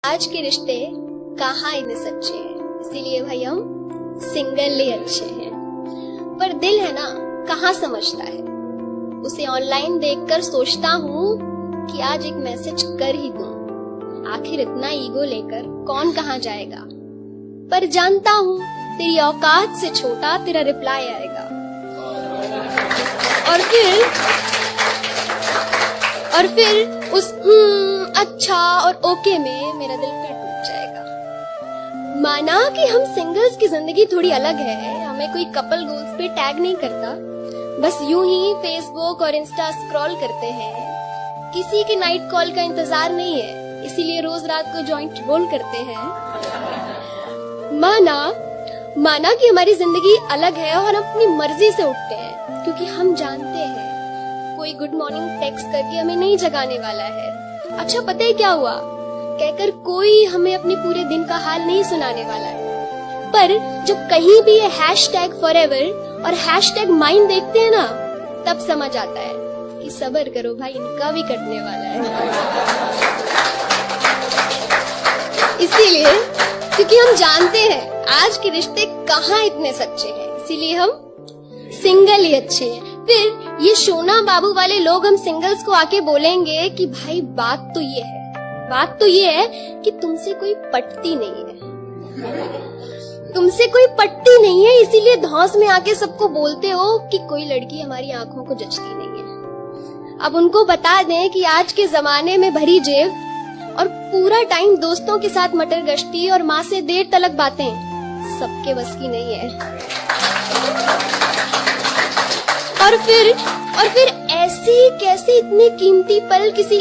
आज के रिश्ते कहाँ इतने सच्चे हैं, इसीलिए भाई हम सिंगल ही अच्छे हैं। पर दिल है ना कहाँ समझता है, उसे ऑनलाइन देखकर सोचता हूँ कि आज एक मैसेज कर ही दूं। आखिर इतना ईगो लेकर कौन कहाँ जाएगा, पर जानता हूँ तेरी औकात से छोटा तेरा रिप्लाई आएगा। और फिर उस अच्छा और ओके में मेरा दिल फिर टूट जाएगा। माना कि हम सिंगल्स की जिंदगी थोड़ी अलग है, हमें कोई कपल गोल्स पे टैग नहीं करता, बस यूं ही फेसबुक और इंस्टा स्क्रॉल करते हैं। किसी के नाइट कॉल का इंतजार नहीं है, इसीलिए रोज रात को जॉइंट रोल करते हैं। माना कि हमारी जिंदगी अलग है और हम अपनी मर्जी से उठते हैं, क्योंकि हम जानते हैं कोई गुड मॉर्निंग टेक्स्ट करके हमें नहीं जगाने वाला है। अच्छा पता है क्या हुआ कहकर कोई हमें अपने पूरे दिन का हाल नहीं सुनाने वाला है। पर जब कहीं भी ये #forever और #mine देखते हैं ना, तब समझ आता है कि सब्र करो भाई, इनका भी कटने वाला है। इसीलिए क्योंकि हम जानते हैं आज के रिश्ते कहाँ इतने सच्चे हैं, इसीलिए हम सिंगल ही अच्छे हैं। फिर ये सोना बाबू वाले लोग हम सिंगल्स को आके बोलेंगे कि भाई बात तो ये है कि तुमसे कोई पटती नहीं है, इसीलिए धौंस में आके सबको बोलते हो कि कोई लड़की हमारी आंखों को जचती नहीं है। अब उनको बता दें कि आज के जमाने में भरी जेब और पूरा टाइम दोस्तों के साथ मटर गश्ती और माँ से देर तलक बातें सबके बस की नहीं है। और फिर ऐसी कैसे इतने कीमती पल किसी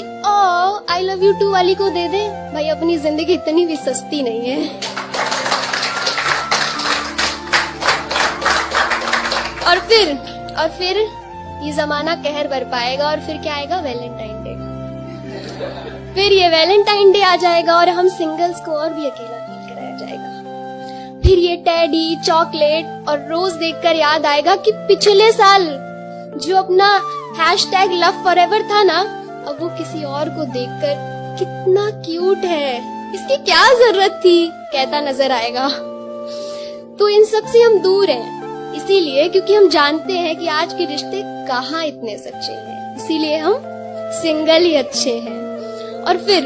आई लव यू टू वाली को दे दे। भाई अपनी जिंदगी इतनी भी सस्ती नहीं है। और फिर ये जमाना कहर बरपाएगा और फिर क्या आएगा, वैलेंटाइन डे। फिर ये वैलेंटाइन डे आ जाएगा और हम सिंगल्स को और भी अकेला फील कराया जाएगा। फिर ये टेडी, चॉकलेट और रोज देखकर याद आएगा कि पिछले साल जो अपना #LoveForever था ना, अब वो किसी और को देखकर कितना क्यूट है, इसकी क्या जरूरत थी कहता नजर आएगा। तो इन सब से हम दूर हैं, इसीलिए क्योंकि हम जानते हैं कि आज के रिश्ते कहाँ इतने सच्चे हैं, इसीलिए हम सिंगल ही अच्छे हैं। और फिर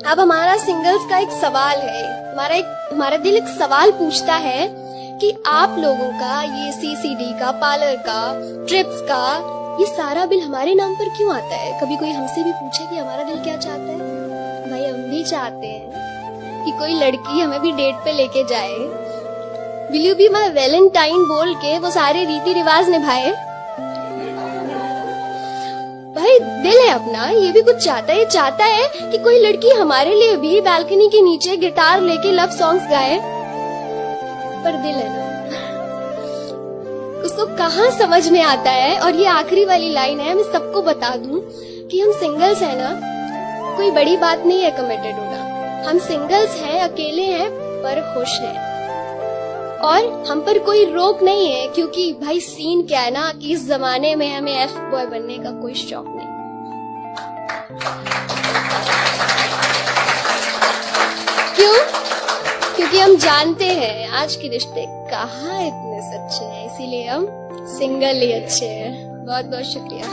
अब हमारा सिंगल्स का एक सवाल है, हमारा दिल एक सवाल पूछता है कि आप लोगों का ये CCD का, पार्लर का, ट्रिप्स का ये सारा बिल हमारे नाम पर क्यों आता है। कभी कोई हमसे भी पूछे कि हमारा दिल क्या चाहता है। भाई हम भी चाहते हैं कि कोई लड़की हमें भी डेट पे लेके जाए, will you be my Valentine बोल के वो सारे रीति रिवाज निभाए। भाई दिल है अपना, ये भी कुछ चाहता है, ये चाहता है कि कोई लड़की हमारे लिए भी बालकनी के नीचे गिटार लेके लव सॉन्ग्स गाए। पर दिल है ना, उसको कहाँ समझ में आता है। और ये आखिरी वाली लाइन है, मैं सबको बता दूं कि हम सिंगल्स हैं ना, कोई बड़ी बात नहीं है कमिटेड होना। हम सिंगल्स हैं, अकेले हैं पर खुश हैं, और हम पर कोई रोक नहीं है, क्योंकि भाई सीन क्या है ना कि इस जमाने में हमें F बॉय बनने का कोई शौक नहीं। क्यों? क्योंकि हम जानते हैं आज के रिश्ते कहाँ इतने सच्चे हैं, इसीलिए हम सिंगल ही अच्छे हैं। बहुत बहुत शुक्रिया।